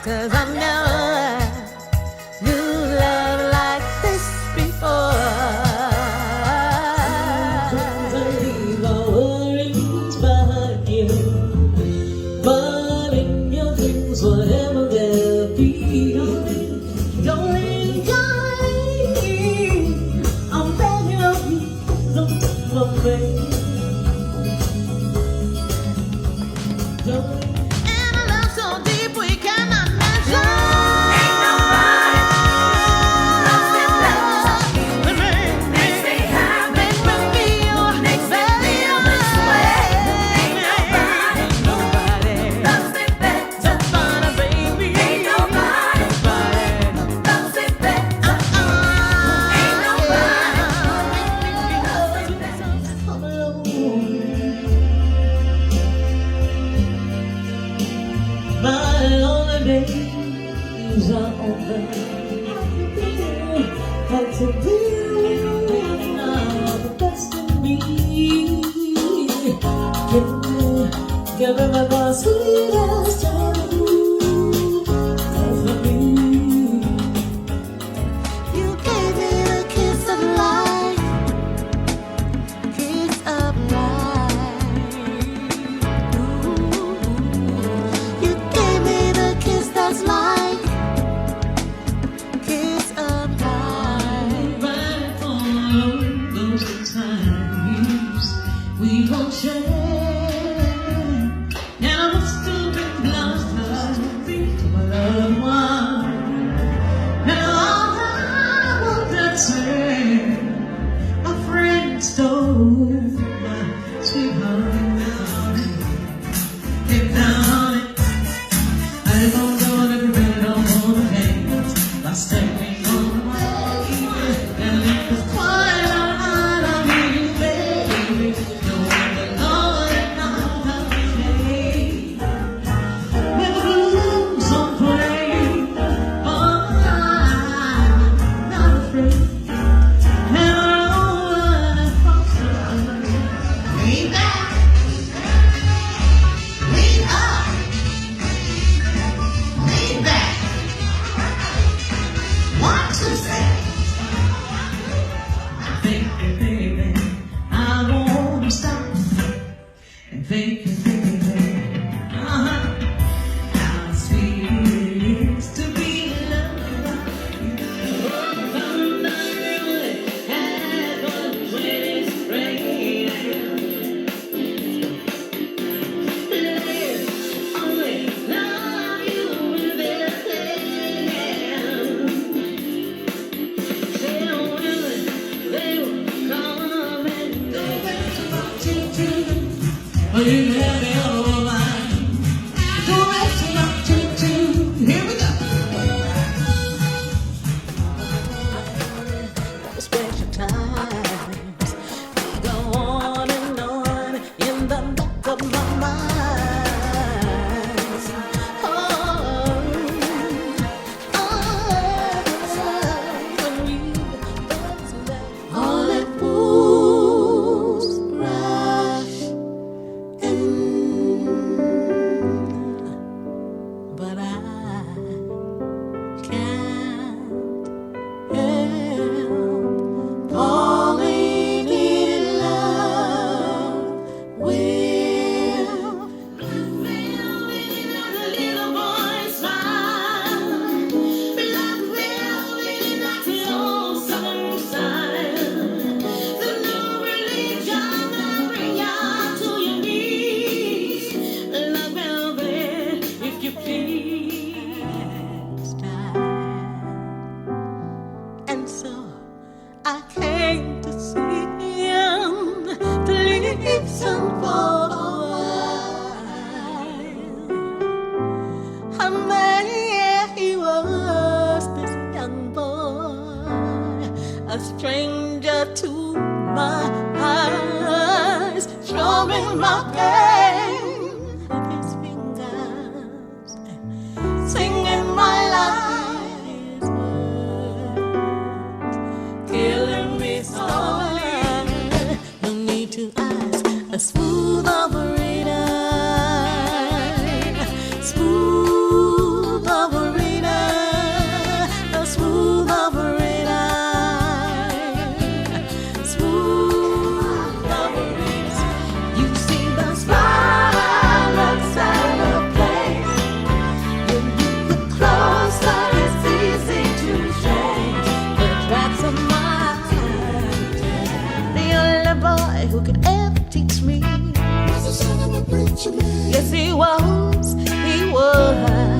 'cause I've never knew love like this before. Sometimes I leave my worries behind you, but in your dreams, whatever they'll be, darling, I'm begging of you, don't afraid. Darling, And a love so deep we cannot measure. Ain't nobody loves me better. Makes me happy. Makes me feel this way. Ain't nobody loves me better. Ain't nobody loves me better. Ain't nobody loves me better. come along. My lonely days are over. Had to deal with now the best in me. Give me my sweetest time for me. You gave me the kiss of life, kiss of life. Ooh. You gave me the kiss that's like kiss of life. Right on those times we won't share. Now I'm still been lost to my loved one. Now I want that say a friend stole my sweetheart. Get down it. I don't know if you really don't want to dance. By stepping on the way and it was quiet out of me, baby. No one but Lord and I'm okay. With the blues on play, oh, I'm not afraid. And I know what I'm supposed to do. Lean back, lean up, lean back. What to say? Thank you, baby. I won't stop. And thank you, baby. How sweet it is to be loved by you. Somebody really had one when it's raining. Only love you with their hand. They will come and go. But you have me all mine. Don't ask me not to. Here we go. Special times we go on and on in the back of my mind. Oh, when you all it pulls rush in, but I can't help falling in love with little boy's smile, black velvet like the old southern style. The new religion will bring you to your knees, black velvet, if you please. And so I came to see him, to listen for a while. And there he was, this young boy, a stranger to my eyes, strumming my pain with his fingers, singing my life's words, killing me softly. No need to ask a smooth operator, smooth operator. Yes, he was, he was.